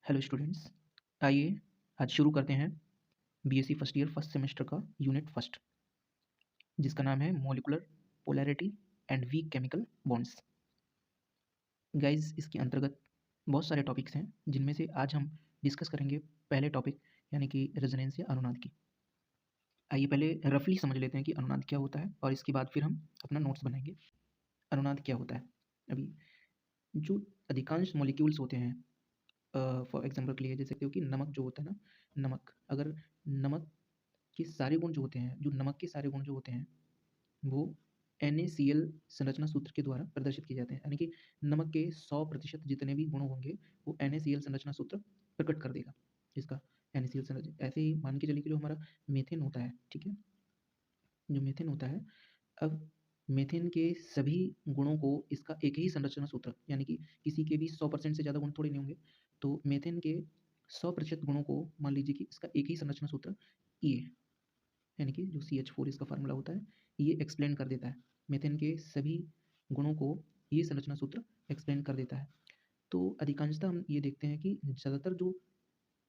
Hello students, आइए आज शुरू करते हैं BSc first year first semester का यूनिट फर्स्ट, जिसका नाम है molecular polarity and weak chemical bonds. Guys, इसके अंतर्गत बहुत सारे टॉपिक्स हैं, जिनमें से आज हम डिस्कस करेंगे पहले टॉपिक यानी कि रेजोनेंस या अनुनाद की। आइए पहले रफली समझ लेते हैं कि अनुनाद क्या होता है और इसके बाद फिर हम अपना नोट्स बनाएंगे। अनुनाद क्या होता है? अभी जो अधिकांश मॉलिक्यूल्स होते हैं, फॉर एग्जांपल के लिए जैसे हो कि नमक जो होता है ना, नमक अगर नमक के सारे गुण जो होते हैं, जो नमक के सारे गुण जो होते हैं, वो NaCl संरचना सूत्र के द्वारा प्रदर्शित किए जाते हैं। यानी कि नमक के 100% जितने भी गुण होंगे वो NaCl संरचना सूत्र प्रकट कर देगा। इसका NaCl संरचना ऐसे ही मान के चलिए कि जो हमारा मीथेन होता है, ठीक है, जो मीथेन होता है, अब मीथेन के सभी गुणों को इसका एक ही संरचना सूत्र, यानी कि किसी के भी 100% से ज़्यादा गुण थोड़े नहीं होंगे, तो मीथेन के 100% गुणों को मान लीजिए कि इसका एक ही संरचना सूत्र ई है, यानी कि जो CH4 इसका फार्मूला होता है, ये एक्सप्लेन कर देता है। मीथेन के सभी गुणों को ये संरचना सूत्र एक्सप्लेन कर देता है। तो अधिकांशतः हम ये देखते हैं कि ज़्यादातर जो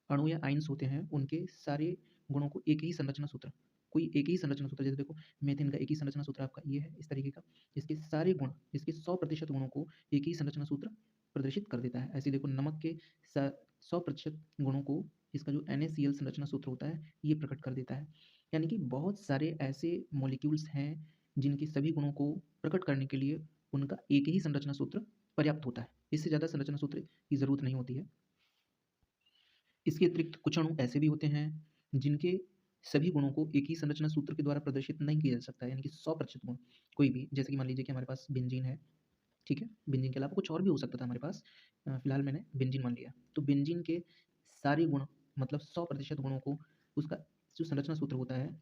अणु या आयन्स होते हैं, उनके सारे गुणों को एक ही संरचना सूत्र, कोई एक ही संरचना सूत्र, जैसे देखो मीथेन का एक ही संरचना सूत्र आपका ये है, इस तरीके का, इसके सारे गुण, इसके 100% गुणों को एक ही संरचना सूत्र प्रदर्शित कर देता है। ऐसे देखो नमक के 100% गुणों को इसका जो NaCl संरचना सूत्र होता है, ये प्रकट कर देता है। यानी कि बहुत सारे ऐसे मॉलिक्यूल्स हैं जिनके सभी गुणों को प्रकट करने के लिए उनका एक ही संरचना सूत्र पर्याप्त होता है, इससे ज़्यादा संरचना सूत्र की ज़रूरत नहीं होती है। इसके अतिरिक्त कुछ अणु ऐसे भी होते हैं जिनके सभी गुणों को एक ही संरचना सूत्र के द्वारा प्रदर्शित नहीं किया जा सकता है, यानी कि 100% गुण कोई भी, जैसे कि मान लीजिए कि हमारे पास बेंजीन है, ठीक है, बेंजीन के अलावा कुछ और भी हो सकता था हमारे पास, फिलहाल मैंने बेंजीन मान लिया। तो बेंजीन के सारे गुण, मतलब 100% गुणों को उसका जो संरचना सूत्र होता है,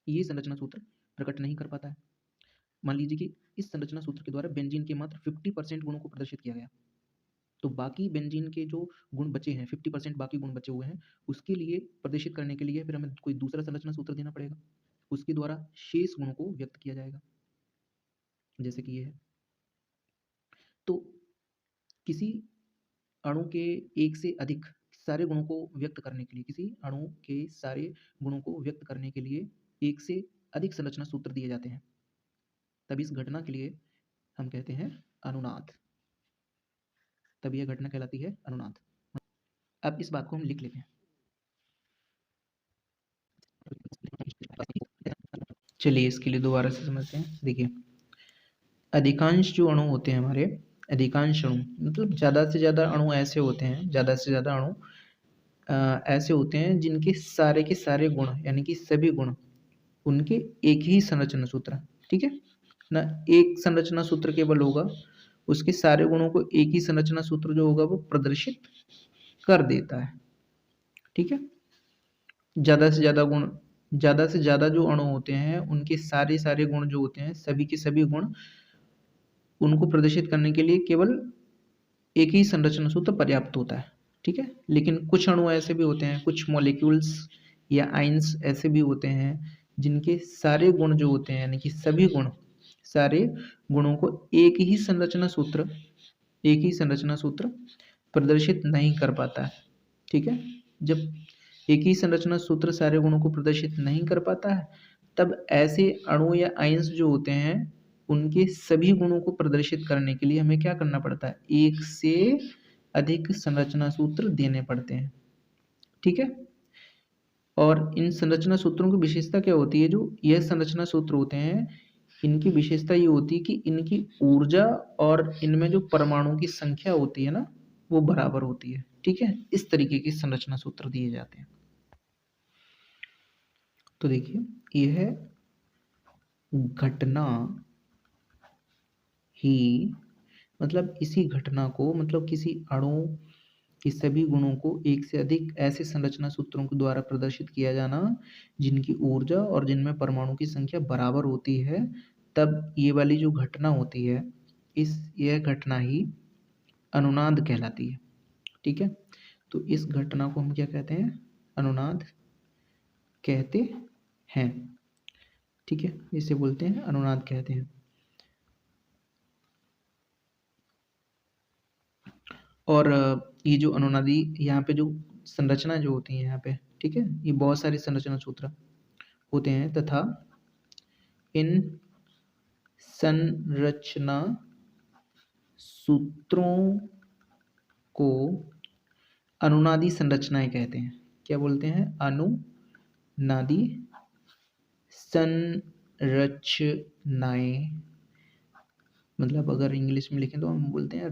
ये संरचना सूत्र प्रकट नहीं कर पाता है। मान लीजिए कि इस संरचना सूत्र के द्वारा बेंजीन के मात्र 50% गुणों को प्रदर्शित किया गया, तो बाकी बेंजीन के जो गुण बचे हैं, 50% बाकी गुण बचे हुए हैं, उसके लिए प्रदर्शित करने के लिए फिर हमें कोई दूसरा संरचना सूत्र देना पड़ेगा, उसके द्वारा शेष गुणों को व्यक्त किया जाएगा, जैसे कि ये है। तो किसी अणु के एक से अधिक सारे गुणों को व्यक्त करने के लिए, किसी अणु के सारे गुणों को व्यक्त करने के लिए एक से अधिक संरचना सूत्र दिए जाते हैं, तब इस घटना के लिए हम कहते हैं अनुनाद, तब यह घटना कहलाती है अनुनाद। अब इस बात को हम लिख लेते हैं। चलिए इसके लिए दोबारा से समझते हैं। देखिए, अधिकांश जो अणु होते हैं हमारे, अधिकांश अणु मतलब ज़्यादा से ज़्यादा अणु ऐसे होते हैं, ज़्यादा से ज़्यादा अणु ऐसे होते हैं जिनके सारे के सारे गुण, यानी कि सभी गुण, उनके एक ही संरचना सूत्र, ठीक है ना, एक संरचना सूत्र केवल होगा, उसके सारे गुणों को एक ही संरचना सूत्र जो होगा वो प्रदर्शित कर देता है, ठीक है। ज़्यादा से ज़्यादा गुण, ज़्यादा से ज़्यादा जो अणु होते हैं उनके सारे सारे गुण जो होते हैं, सभी के सभी गुण, उनको प्रदर्शित करने के लिए केवल एक ही संरचना सूत्र पर्याप्त होता है, ठीक है। लेकिन कुछ अणु ऐसे भी होते हैं, कुछ मॉलिक्यूल्स या आइंस ऐसे भी होते हैं जिनके सारे गुण जो होते हैं, यानी कि सभी गुण, सारे गुणों को एक ही संरचना सूत्र, एक ही संरचना सूत्र प्रदर्शित नहीं कर पाता है, ठीक है। जब एक ही संरचना सूत्र सारे गुणों को प्रदर्शित नहीं कर पाता है, तब ऐसे अणु या आयंस जो होते हैं उनके सभी गुणों को प्रदर्शित करने के लिए हमें क्या करना पड़ता है, एक से अधिक संरचना सूत्र देने पड़ते हैं, ठीक है। और इन संरचना सूत्रों की विशेषता क्या होती है, जो यह संरचना सूत्र होते हैं, इनकी विशेषता ये होती है कि इनकी ऊर्जा और इनमें जो परमाणु की संख्या होती है ना, वो बराबर होती है, ठीक है। इस तरीके के संरचना सूत्र दिए जाते हैं। तो देखिए, यह घटना ही, मतलब इसी घटना को, मतलब किसी अणु के सभी गुणों को एक से अधिक ऐसे संरचना सूत्रों के द्वारा प्रदर्शित किया जाना जिनकी ऊर्जा और जिनमें परमाणु की संख्या बराबर होती है, तब ये वाली जो घटना होती है, यह घटना ही अनुनाद कहलाती है, ठीक है। तो इस घटना को हम क्या कहते हैं, अनुनाद कहते हैं, ठीक है, इसे बोलते हैं अनुनाद कहते हैं। और ये जो अनुनादी यहाँ पे जो संरचना जो होती है यहाँ पे, ठीक है, ये बहुत सारे संरचना सूत्र होते हैं तथा इन संरचना सूत्रों को अनुनादी संरचनाएं कहते हैं। क्या बोलते हैं? अनुनादी संरचनाएं। मतलब अगर इंग्लिश में लिखें तो हम बोलते हैं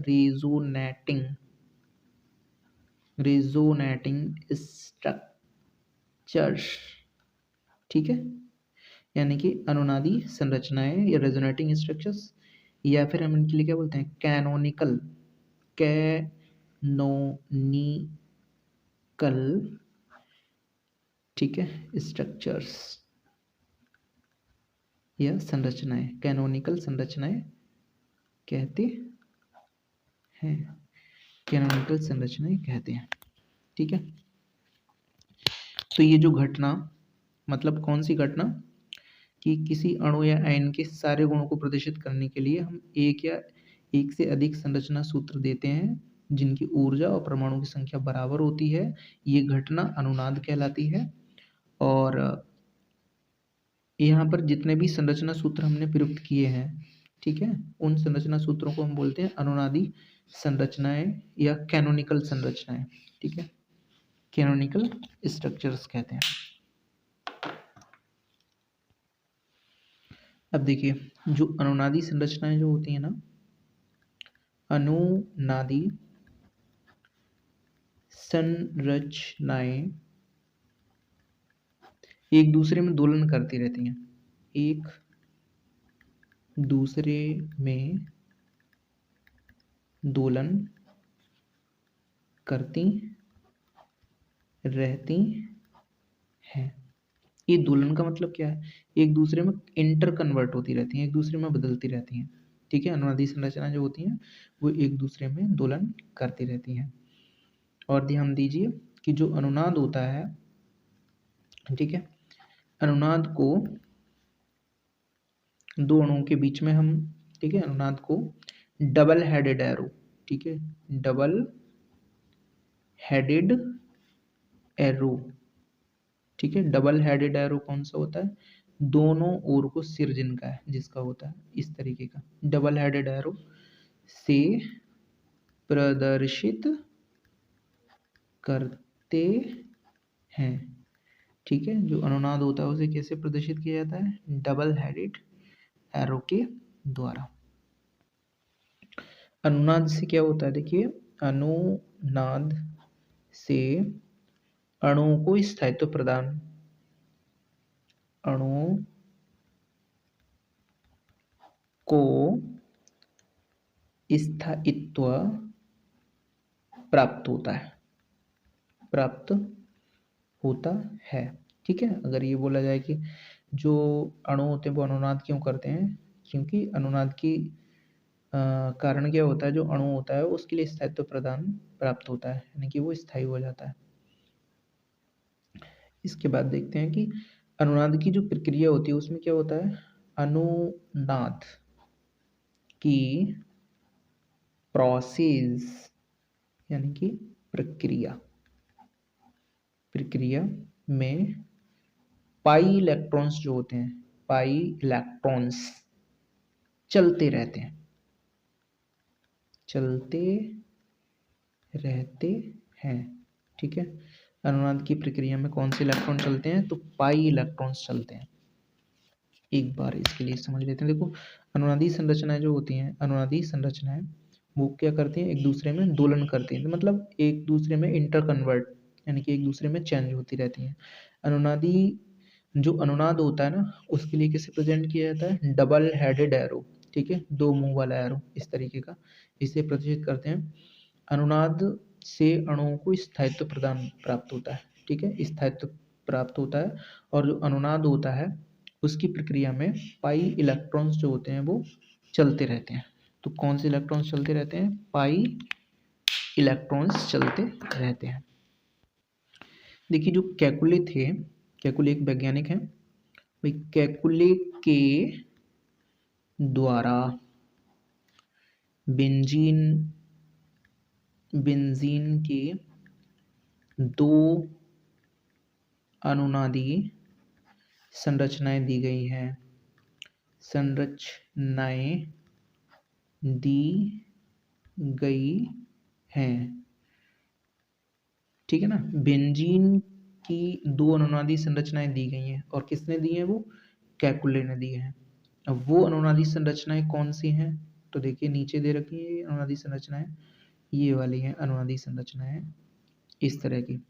रेजोनेटिंग स्ट्रक्चर्स, ठीक है, यानी कि अनुनादी संरचनाएं या रेजोनेटिंग स्ट्रक्चर्स, या फिर हम इनके लिए क्या बोलते हैं? कैनोनिकल ठीक है, स्ट्रक्चर्स या संरचनाएं, कैनोनिकल संरचनाएं कहते हैं, कैनोनिकल संरचनाएं कहते हैं, ठीक है। तो ये जो घटना, मतलब कौन सी घटना? कि किसी अणु या आयन के सारे गुणों को प्रदर्शित करने के लिए हम एक या एक से अधिक संरचना सूत्र देते हैं जिनकी ऊर्जा और परमाणु की संख्या बराबर होती है। ये घटना अनुनाद कहलाती है। और यहाँ पर जितने भी संरचना सूत्र हमने प्रयुक्त किए हैं, ठीक है, उन संरचना सूत्रों को हम बोलते हैं अनुनादी संरचनाएं या कैनोनिकल संरचनाएं, ठीक है, कैनोनिकल स्ट्रक्चर्स कहते हैं। अब देखिए, जो अनुनादी संरचनाएं जो होती है ना, अनुनादी संरचनाएं एक दूसरे में दोलन करती रहती हैं, एक दूसरे में दोलन करती रहती हैं। ये दोलन का मतलब क्या है? एक दूसरे में इंटर कन्वर्ट होती रहती हैं, एक दूसरे में बदलती रहती हैं, ठीक है। अनुनादी संरचना जो होती हैं वो एक दूसरे में दोलन करती रहती हैं। और ध्यान दीजिए कि जो अनुनाद होता है, ठीक है, अनुनाद को दो अणुओं के बीच में हम, ठीक है, अनुनाद को डबल हेडेड एरो, ठीक है, डबल हेडेड एरो, ठीक है, डबल हेडेड एरो कौन सा होता है? दोनों ओर को सिर जिनका है, जिसका होता है इस तरीके का डबल हेडेड एरो से प्रदर्शित करते हैं, ठीक है। जो अनुनाद होता है उसे कैसे प्रदर्शित किया जाता है? डबल हेडेड एरो के द्वारा। अनुनाद से क्या होता है? देखिए, अनुनाद से अणुओं को स्थायित्व प्रदान, अणुओं को स्थायित्व प्राप्त होता है, ठीक है। अगर ये बोला जाए कि जो अणु होते हैं वो अनुनाद क्यों करते हैं, क्योंकि अनुनाद की कारण क्या होता है? जो अणु होता है उसके लिए स्थायित्व प्रदान प्राप्त होता है, यानी कि वो स्थायी हो जाता है। इसके बाद देखते हैं कि अनुनाद की जो प्रक्रिया होती है उसमें क्या होता है? अनुनाद की प्रोसेस, यानी कि प्रक्रिया में पाई इलेक्ट्रॉन्स जो होते हैं, पाई इलेक्ट्रॉन्स चलते रहते हैं, ठीक है। अनुनाद की प्रक्रिया में कौन से इलेक्ट्रॉन चलते हैं? तो पाई इलेक्ट्रॉन्स चलते हैं। एक बार इसके लिए समझ लेते हैं। देखो, अनुनादी संरचनाएं जो होती हैं, अनुनादी संरचनाएं वो क्या करती हैं? एक दूसरे में दोलन करती हैं, मतलब एक दूसरे में इंटर कन्वर्ट, यानी कि एक दूसरे में चेंज होती रहती हैं। अनुनादी जो अनुनाद होता है ना, उसके लिए किसे प्रेजेंट किया जाता है? डबल हेडेड एरो, ठीक है, दो मुंह वाला एरो इस तरीके का, इसे प्रदर्शित करते हैं। अनुनाद से अणुओं को स्थायित्व प्रदान प्राप्त होता है, ठीक है, स्थायित्व प्राप्त होता है। और जो अनुनाद होता है उसकी प्रक्रिया में पाई इलेक्ट्रॉन्स जो होते हैं वो चलते रहते हैं। तो कौन से इलेक्ट्रॉन्स चलते रहते हैं? पाई इलेक्ट्रॉन्स चलते रहते हैं। देखिए, जो केकुले थे, केकुले एक वैज्ञानिक हैं, भाई केकुले के द्वारा बेंजीन बेंजीन के दो अनुनादी संरचनाएं दी गई हैं, संरचनाएं दी गई हैं, ठीक है ना। बेंजीन की दो अनुनादी संरचनाएं दी गई हैं, और किसने दी हैं? वो केकुले ने दी हैं। अब वो अनुनादी संरचनाएं कौन सी हैं? तो देखिए नीचे दे रखी है अनुनादी संरचनाएं, ये वाली हैं अनुनादी संरचनाएं, इस तरह की।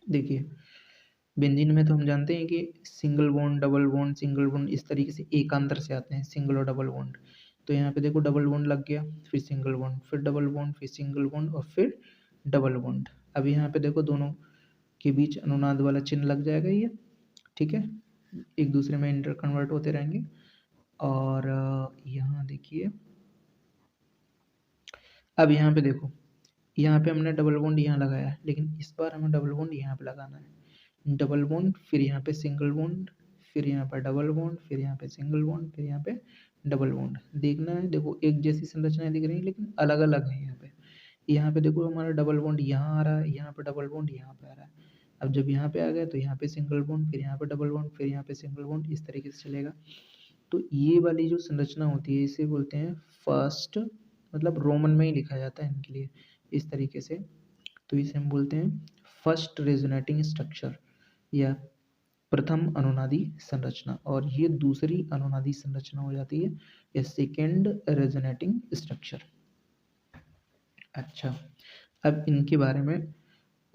देखिए बेंजीन में तो हम जानते हैं कि single bond, double bond, single bond, इस तरीके से एकांतर से आते हैं, सिंगल और डबल बॉन्ड। तो यहाँ पे देखो डबल बॉन्ड लग गया, फिर सिंगल बॉन्ड, फिर डबल बॉन्ड, फिर सिंगल बॉन्ड, और फिर डबल बॉन्ड। अब यहाँ पे देखो दोनों के बीच अनुनाद वाला चिन्ह लग जाएगा ये, ठीक है, एक दूसरे में इंटर कन्वर्ट होते रहेंगे। और यहाँ देखिए, अब यहाँ पे देखो, यहाँ पे हमने डबल बॉन्ड यहाँ लगाया है, लेकिन इस बार हमें डबल बॉन्ड यहाँ पे लगाना है। डबल बॉन्ड, फिर यहाँ पे सिंगल बॉन्ड, फिर यहाँ पर डबल बॉन्ड, फिर यहाँ पे सिंगल बॉन्ड, फिर यहाँ पे डबल बॉन्ड। देखना है, देखो एक जैसी संरचनाएं दिख रही है लेकिन अलग अलग है। यहाँ पे देखो हमारा डबल बॉन्ड यहाँ आ रहा है, यहाँ पे डबल बॉन्ड यहाँ पे आ रहा है। अब जब यहाँ पे आ गया तो यहाँ पे सिंगल बॉन्ड, फिर यहाँ पे डबल बॉन्ड, फिर यहाँ पे सिंगल बॉन्ड, इस तरीके से चलेगा। तो ये वाली जो संरचना होती है इसे बोलते हैं फर्स्ट, मतलब रोमन में ही लिखा जाता है इनके लिए इस तरीके से। तो इसे हम बोलते हैं फर्स्ट रेजोनेटिंग स्ट्रक्चर या प्रथम अनुनादी संरचना, और ये दूसरी अनुनादी संरचना हो जाती है या सेकेंड रेजोनेटिंग स्ट्रक्चर। अच्छा, अब इनके बारे में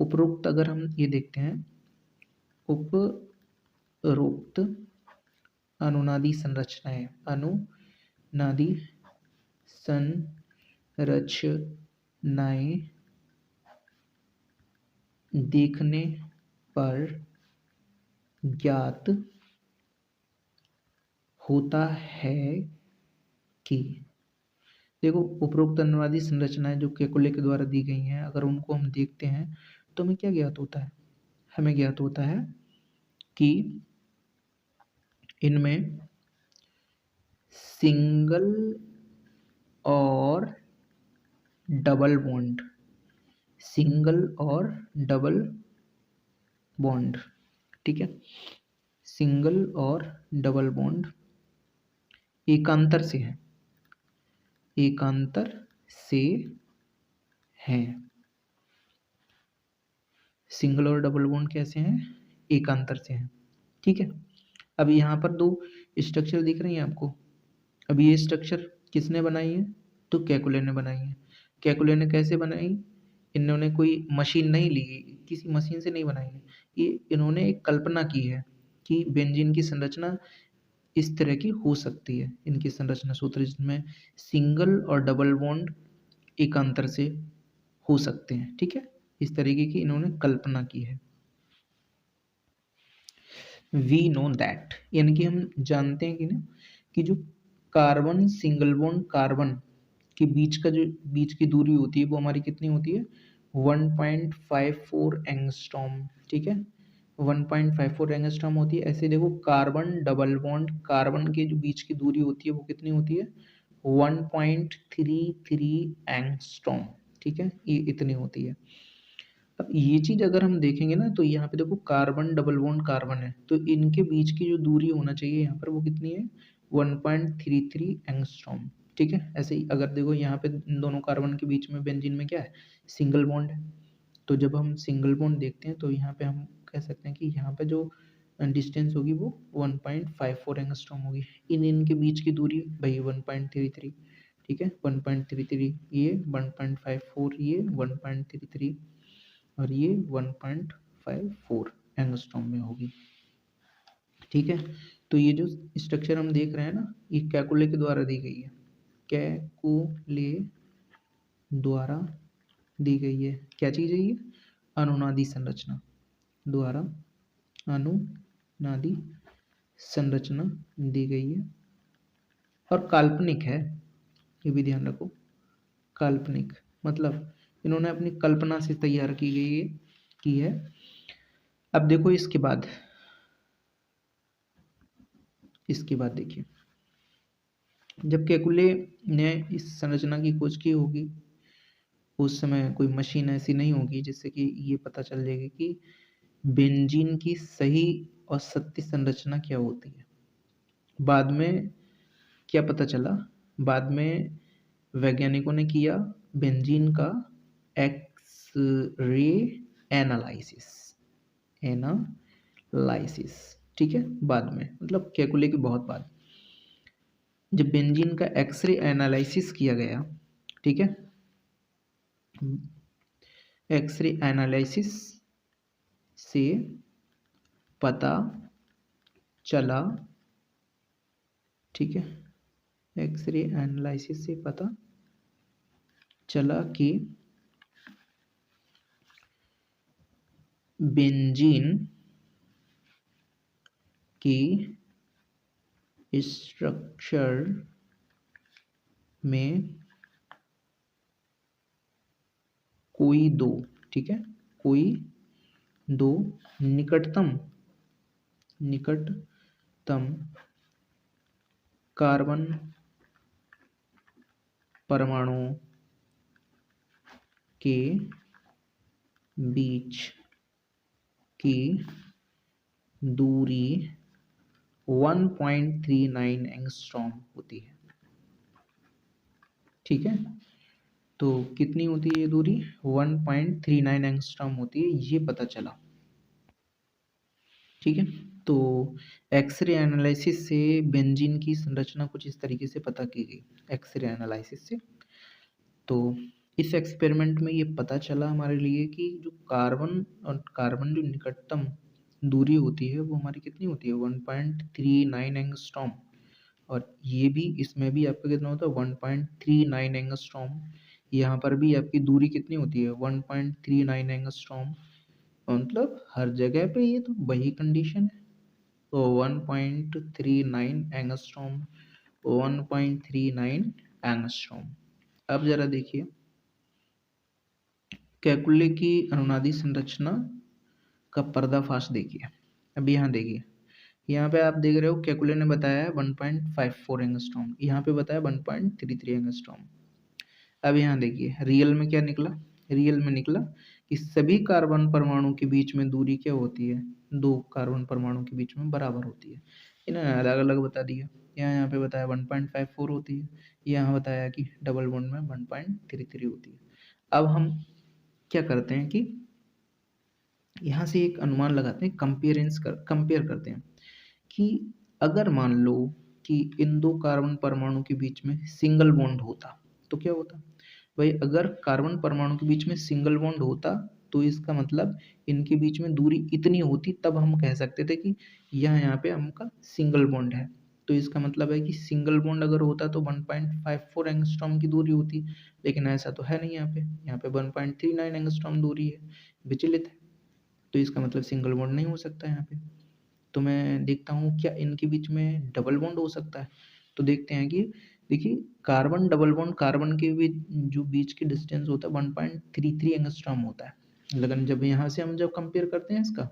उपरोक्त अगर हम ये देखते हैं, उपरोक्त अनुनादी संरचनाएं, अनुनादी संरचनाएं देखने पर ज्ञात होता है कि, देखो उपरोक्त अनुनादी संरचनाएं जो केकुले के द्वारा दी गई हैं, अगर उनको हम देखते हैं तो हमें क्या ज्ञात होता है? हमें ज्ञात होता है कि इनमें सिंगल और डबल बॉन्ड, सिंगल और डबल बॉन्ड, ठीक है, सिंगल और डबल बॉन्ड एकांतर से है, एकांतर से हैं। सिंगल और डबल बॉन्ड कैसे हैं? एकांतर से हैं, ठीक है। अब यहाँ पर दो स्ट्रक्चर दिख रही हैं आपको। अब ये स्ट्रक्चर किसने बनाई है? तो केकुले ने बनाई है। केकुले ने कैसे बनाई? इन्होंने कोई मशीन नहीं ली, किसी मशीन से नहीं बनाई है, ये इन्होंने एक कल्पना की है कि बेंजीन की संरचना इस तरह की हो सकती है। इनकी संरचना सूत्र जिसमें सिंगल और डबल बॉन्ड एकांतर से हो सकते हैं, ठीक है, इस तरीके की इन्होंने कल्पना की है। वी नो दैट, यानी कि हम जानते हैं कि ना, कि जो कार्बन सिंगल बॉन्ड कार्बन के बीच का जो बीच की दूरी होती है वो हमारी कितनी होती है? 1.54 एंगस्ट्रॉम, ठीक है, 1.54 एंगस्ट्रॉम होती है। ऐसे देखो कार्बन डबल बॉन्ड कार्बन के जो बीच की दूरी होती है वो कितनी होती है? 1.33 एंगस्ट्रॉम, ठीक है, ये इतनी होती है। अब ये चीज अगर हम देखेंगे ना, तो यहाँ पे देखो कार्बन डबल बॉन्ड कार्बन है, तो इनके बीच की जो दूरी होना चाहिए यहाँ पर वो कितनी है? 1.33 एंगस्ट्रॉम, ठीक है। ऐसे ही अगर देखो यहाँ पे इन दोनों कार्बन के बीच में बेंजीन में क्या है? सिंगल बॉन्ड है। तो जब हम सिंगल बॉन्ड देखते हैं तो यहाँ पे हम कह सकते हैं कि यहाँ पे जो डिस्टेंस होगी वो 1.54 एंगस्ट्रॉम होगी। इनके बीच की दूरी भाई 1.33, ठीक है, 1.33 ये, 1.54 ये, 1.33 और ये 1.54 एंगस्ट्रॉम में होगी, ठीक है। तो ये जो स्ट्रक्चर हम देख रहे हैं ना, ये कैकुले के द्वारा दी गई है, कैकुले द्वारा दी गई है। क्या चीज़ है ये? अनुनादी संरचना द्वारा अनुनादी संरचना दी गई है, और काल्पनिक है, ये भी ध्यान रखो, काल्पनिक मतलब इन्होंने अपनी कल्पना से तैयार की गई है, की है। अब देखो इसके बाद देखिए, जब केकुले ने इस संरचना की खोज की होगी, उस समय कोई मशीन ऐसी नहीं होगी जिससे कि ये पता चल जाएगी कि बेंजीन की सही और सत्य संरचना क्या होती है। बाद में क्या पता चला, बाद में वैज्ञानिकों ने किया बेंजीन का एक्स रे एनालिसिस, ठीक है, बाद में, मतलब केकुले के बहुत बाद जब बेंजीन का एक्सरे एनालिसिस किया गया, ठीक है, एक्सरे एनालिसिस से पता चला, ठीक है, एक्सरे एनालिसिस से पता चला कि बेंजीन की स्ट्रक्चर में कोई दो, ठीक है, कोई दो निकटतम कार्बन परमाणुओं के बीच की दूरी 1.39 एंगस्ट्रॉम होती है, ठीक है। तो कितनी होती है ये दूरी? 1.39 एंगस्ट्रॉम होती है, ये पता चला, ठीक है। तो एक्सरे एनालिसिस से बेंजीन की संरचना कुछ इस तरीके से पता की गई, एक्सरे एनालिसिस से। तो इस एक्सपेरिमेंट में ये पता चला हमारे लिए कि जो कार्बन और कार्बन जो निकटतम दूरी होती है वो हमारी कितनी होती है? 1.39 एंगस्ट्रॉम। और ये भी, इसमें भी आपका कितना होता है? 1.39 एंगस्ट्रॉम। यहाँ पर भी आपकी दूरी कितनी होती है? 1.39 एंगस्ट्रॉम। मतलब हर जगह पे ये तो वही कंडीशन है। तो 1.39 एंगस्ट्रॉम, 1.39 एंगस्ट्रॉम। अब जरा देखिए केकुले की अनुनादी संरचना का पर्दाफाश देखिए। अब यहाँ देखिए, यहाँ पे आप देख रहे हो केकुले ने बताया है 1.54 एंगस्ट्रॉम, यहाँ पे बताया 1.33 एंगस्ट्रॉम। अब यहाँ देखिए रियल में क्या निकला? रियल में निकला कि सभी कार्बन परमाणु के बीच में दूरी क्या होती है? दो कार्बन परमाणु के बीच में बराबर होती है। इन्होंने अलग अलग बता दिया। यहाँ पे बताया 1.54 होती है, यहाँ बताया कि डबल बॉन्ड में 1.33 होती है। अब हम क्या करते हैं कि यहाँ से एक अनुमान लगाते हैं, कंपेयर करते हैं कि अगर मान लो कि इन दो कार्बन परमाणु के बीच में सिंगल बॉन्ड होता तो क्या होता? भाई अगर कार्बन परमाणु के बीच में सिंगल बॉन्ड होता तो इसका मतलब इनके बीच में दूरी इतनी होती, तब हम कह सकते थे कि यहाँ पे हमका सिंगल बॉन्ड है। तो इसका मतलब है कि सिंगल बॉन्ड अगर होता तो 1.54 एंगस्ट्रॉम की दूरी होती, लेकिन ऐसा तो है नहीं। यहाँ पे 1.39 एंगस्ट्रॉम दूरी है, विचलित है। तो इसका मतलब सिंगल बॉन्ड नहीं हो सकता यहाँ पे। तो मैं देखता हूँ क्या इनके बीच में डबल बॉन्ड हो सकता है। तो देखते हैं कि देखिए कार्बन डबल बॉन्ड, कार्बन के बीच जो बीच की डिस्टेंस होता है 1.33 एंगस्ट्रॉम होता है, लेकिन जब यहाँ से हम जब कंपेयर करते हैं इसका,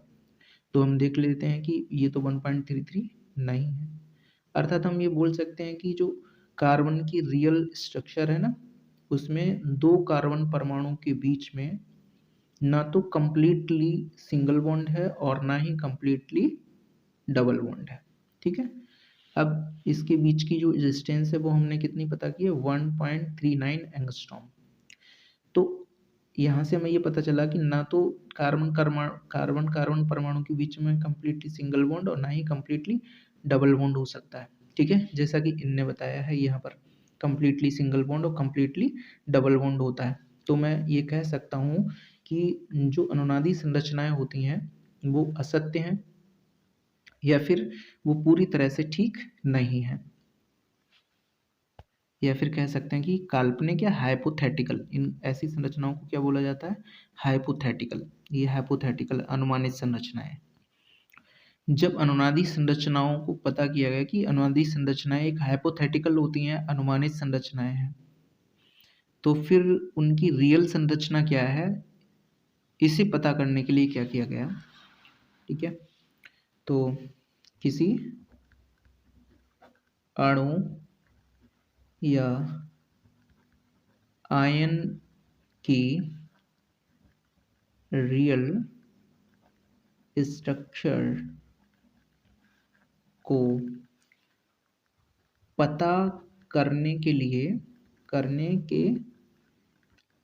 तो हम देख लेते हैं कि ये तो 1.33 नहीं है। अर्थात हम ये बोल सकते हैं कि जो कार्बन की रियल स्ट्रक्चर है ना, उसमें दो कार्बन परमाणु के बीच में ना तो कंप्लीटली सिंगल बॉन्ड है और ना ही कंप्लीटली डबल बॉन्ड है, ठीक है। अब इसके बीच की जो डिस्टेंस है वो हमने कितनी पता की है? 1.39 एंगस्ट्रॉम। तो यहाँ से हमें ये पता चला कि ना तो कार्बन परमाणु के बीच में कंप्लीटली सिंगल बॉन्ड और ना ही कंप्लीटली डबल बॉन्ड हो सकता है, ठीक है, जैसा कि इनने बताया है यहाँ पर कंप्लीटली सिंगल बॉन्ड और कंप्लीटली डबल बॉन्ड होता है। तो मैं ये कह सकता हूँ कि जो अनुनादी संरचनाएं होती हैं वो असत्य हैं या फिर वो पूरी तरह से ठीक नहीं है, या फिर कह सकते हैं कि काल्पनिक या हाइपोथेटिकल। इन ऐसी संरचनाओं को क्या बोला जाता है? हाइपोथेटिकल। ये हाइपोथेटिकल अनुमानित संरचनाएं। जब अनुनादी संरचनाओं को पता किया गया कि अनुनादी संरचनाएं एक हाइपोथेटिकल होती हैं, अनुमानित संरचनाएं हैं, तो फिर उनकी रियल संरचना क्या है, इसे पता करने के लिए क्या किया गया, ठीक है। तो किसी अणु या आयन की रियल स्ट्रक्चर को पता करने के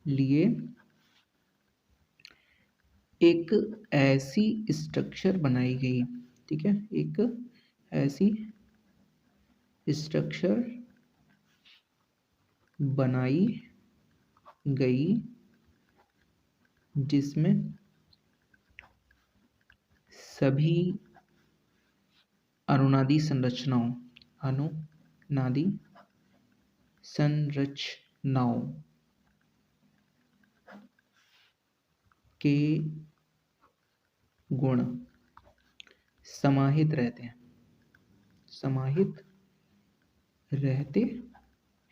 लिए एक ऐसी स्ट्रक्चर बनाई गई। ठीक है, एक ऐसी स्ट्रक्चर बनाई गई जिसमें सभी अनुनादी संरचनाओं के गुण समाहित रहते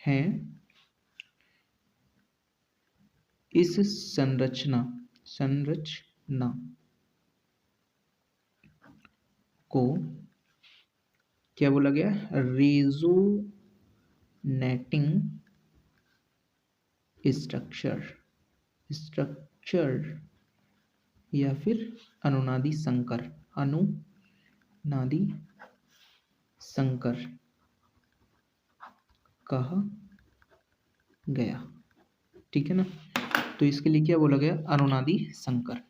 हैं। इस संरचना को क्या बोला गया? रेजोनेटिंग स्ट्रक्चर या फिर अनुनादी संकर कहा गया। ठीक है ना, तो इसके लिए क्या बोला गया? अनुनादी संकर।